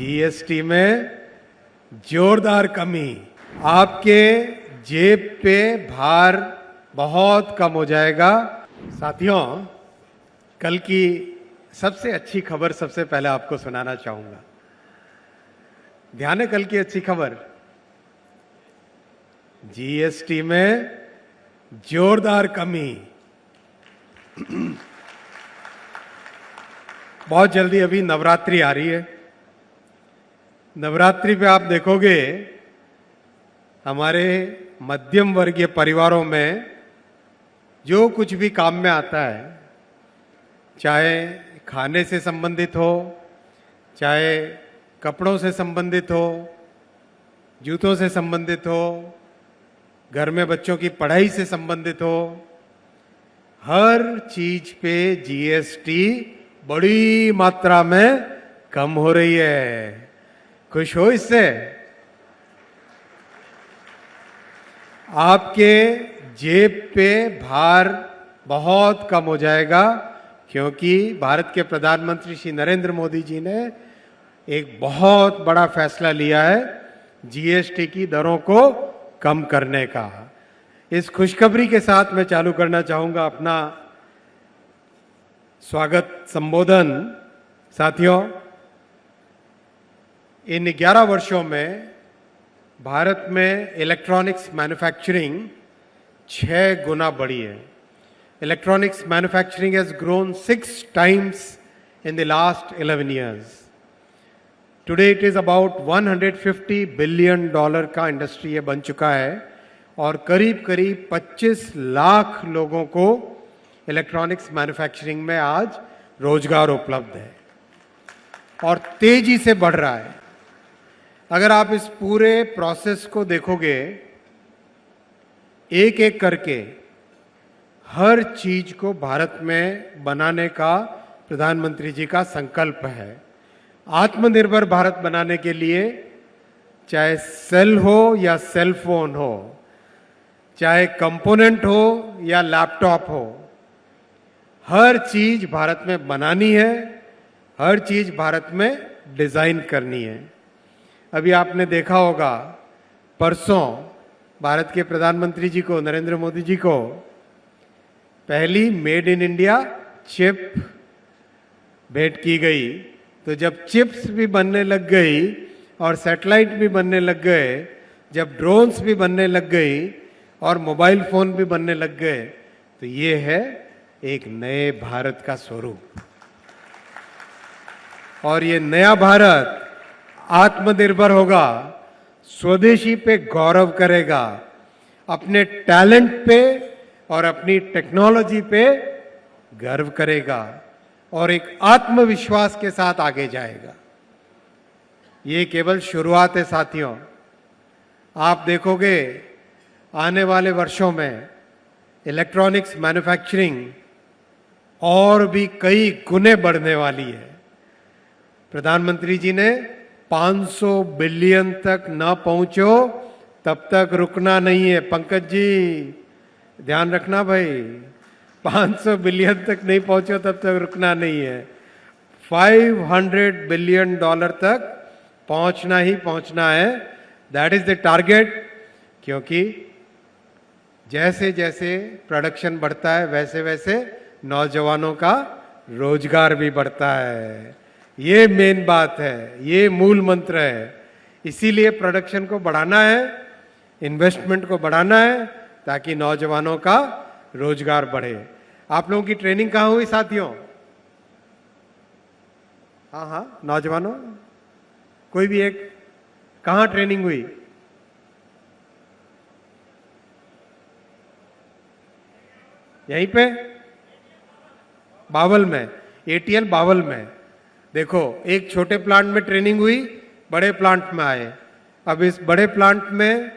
GST में जोरदार कमी, आपके जेब पे भार बहुत कम हो जाएगा। साथियों, कल की सबसे अच्छी खबर सबसे पहले आपको सुनाना चाहूंगा। ध्यान है कल की अच्छी खबर, जीएसटी में जोरदार कमी। बहुत जल्दी अभी नवरात्रि आ रही है। नवरात्रि पे आप देखोगे हमारे मध्यम वर्गीय परिवारों में जो कुछ भी काम में आता है, चाहे खाने से संबंधित हो, चाहे कपड़ों से संबंधित हो, जूतों से संबंधित हो, घर में बच्चों की पढ़ाई से संबंधित हो, हर चीज पे जीएसटी बड़ी मात्रा में कम हो रही है। खुश हो इससे? आपके जेब पे भार बहुत कम हो जाएगा, क्योंकि भारत के प्रधानमंत्री श्री नरेंद्र मोदी जी ने एक बहुत बड़ा फैसला लिया है जीएसटी की दरों को कम करने का। इस खुशखबरी के साथ मैं चालू करना चाहूंगा अपना स्वागत संबोधन। साथियों, इन 11 वर्षों में भारत में इलेक्ट्रॉनिक्स मैन्युफैक्चरिंग 6 गुना बढ़ी है। Electronics manufacturing has grown 6 times in the last 11 years. Today it is about $150 billion का इंडस्ट्री ये बन चुका है और करीब करीब 25 लाख लोगों को इलेक्ट्रॉनिक्स मैन्युफैक्चरिंग में आज रोजगार उपलब्ध है और तेजी से बढ़ रहा है। अगर आप इस पूरे प्रोसेस को देखोगे, एक एक करके हर चीज को भारत में बनाने का प्रधानमंत्री जी का संकल्प है। आत्मनिर्भर भारत बनाने के लिए चाहे सेल हो या सेल फोन हो, चाहे कंपोनेंट हो या लैपटॉप हो, हर चीज भारत में बनानी है, हर चीज भारत में डिजाइन करनी है। अभी आपने देखा होगा, परसों भारत के प्रधानमंत्री जी को, नरेंद्र मोदी जी को, पहली मेड इन इंडिया चिप भेंट की गई। तो जब चिप्स भी बनने लग गई और सैटेलाइट भी बनने लग गए, जब ड्रोन्स भी बनने लग गई और मोबाइल फोन भी बनने लग गए, तो ये है एक नए भारत का स्वरूप। और ये नया भारत आत्मनिर्भर होगा, स्वदेशी पे गौरव करेगा, अपने टैलेंट पे और अपनी टेक्नोलॉजी पे गर्व करेगा और एक आत्मविश्वास के साथ आगे जाएगा। ये केवल शुरुआत है साथियों। आप देखोगे आने वाले वर्षों में इलेक्ट्रॉनिक्स मैन्युफैक्चरिंग और भी कई गुने बढ़ने वाली है। प्रधानमंत्री जी ने 500 बिलियन तक न पहुंचो तब तक रुकना नहीं है। पंकज जी ध्यान रखना भाई, 500 बिलियन तक नहीं पहुंचो तब तक रुकना नहीं है। $500 बिलियन तक पहुंचना ही पहुंचना है। That is the target. क्योंकि जैसे जैसे प्रोडक्शन बढ़ता है, वैसे वैसे नौजवानों का रोजगार भी बढ़ता है। ये मेन बात है, ये मूल मंत्र है। इसीलिए प्रोडक्शन को बढ़ाना है, इन्वेस्टमेंट को बढ़ाना है, ताकि नौजवानों का रोजगार बढ़े। आप लोगों की ट्रेनिंग कहाँ हुई साथियों? हाँ हाँ, नौजवानों, कोई भी एक, कहाँ ट्रेनिंग हुई? यहीं पे बावल में, एटीएल बावल में। देखो, एक छोटे प्लांट में ट्रेनिंग हुई, बड़े प्लांट में आए। अब इस बड़े प्लांट में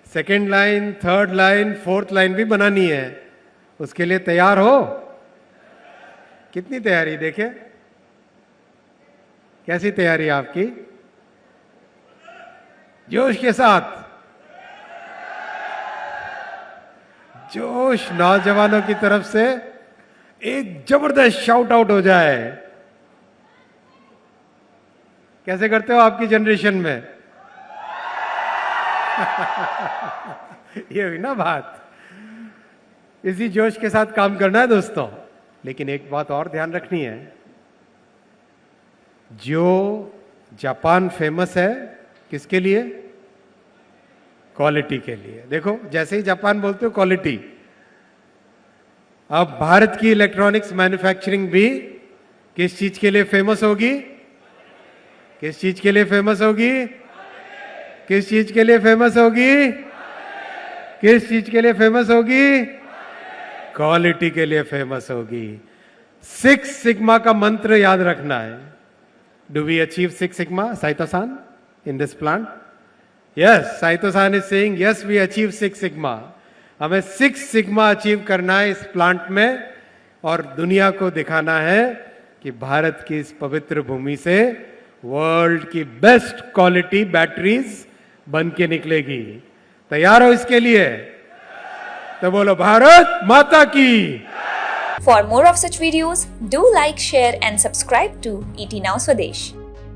second line, third line, fourth line भी बनानी है। उसके लिए तैयार हो? कितनी तैयारी देखे, कैसी तैयारी आपकी? जोश के साथ, जोश नौजवानों की तरफ से एक जबरदस्त शाउट आउट हो जाए। कैसे करते हो आपकी जनरेशन में? ये हुई ना बात। इसी जोश के साथ काम करना है दोस्तों। लेकिन एक बात और ध्यान रखनी है, जो जापान फेमस है किसके लिए? क्वालिटी के लिए। देखो जैसे ही जापान बोलते हो क्वालिटी, अब भारत की इलेक्ट्रॉनिक्स मैन्युफैक्चरिंग भी किस चीज के लिए फेमस होगी? किस चीज के लिए फेमस होगी? किस चीज के लिए फेमस होगी? किस चीज के लिए फेमस होगी? क्वालिटी के लिए फेमस होगी। 6 सिग्मा का मंत्र याद रखना है। Do we achieve 6 sigma, Saito san, in this plant? Yes, Saito san is saying yes we achieve 6 sigma. हमें 6 सिग्मा अचीव करना है इस प्लांट में, और दुनिया को दिखाना है कि भारत की इस पवित्र भूमि से वर्ल्ड की बेस्ट क्वालिटी बैटरीज बन के निकलेगी। तैयार हो इसके लिए? तो बोलो भारत माता की। For more of such videos, do like, share and subscribe to ET Now Swadesh.